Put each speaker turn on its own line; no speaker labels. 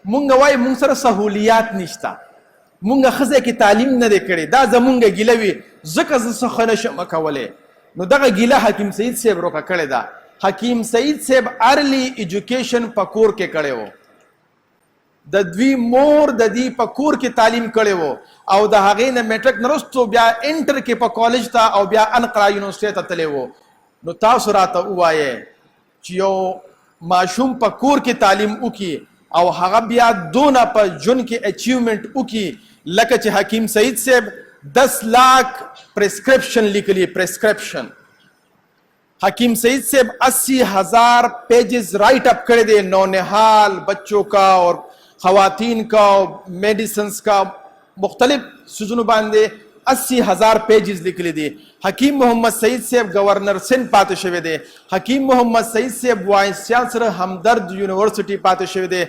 مونږ وای مونږ سره سہولیات نشته، مونږ ښځه کې تعلیم نه دی کړی، دا زمونږ ګیله وي ځکه زه څه ښه نشم کولی. نو دغه ګیله حکیم سعید صاحب روکه کړې ده. حکیم سعید صاحب ارلی ایجوکیشن په کور کې کړی و، د دوی مور د دې په کور کې تعلیم کړی و او د هغې نه میټرک نه وروستو بیا انټر کې په کالج ته او بیا انقره یونیورسټۍ ته تللی و. نو تاسو راته ووایئ چې یو ماشوم په کور کې تعلیم وکړي او هغه بیا دونه په ژوند کې اچیومنټ وکړي لکه چې حکیم سعید صاحب 10 लाख प्रिस्क्रिप्शन लिखली. प्रिस्क्रिप्शन हकीम सईद साहब 80,000 pages right up कर दे, नौनिहाल बच्चों का और खवातीन का और मेडिसिन का मुख्तलिफ सुजन बांधे 80,000 पेजेस लिख ली दी. हकीम मोहम्मद सईद साहब गवर्नर सिंध पाते शवे दे. हकीम मोहम्मद सईद साहब वाइस चांसलर हमदर्द यूनिवर्सिटी पाते शवे दे.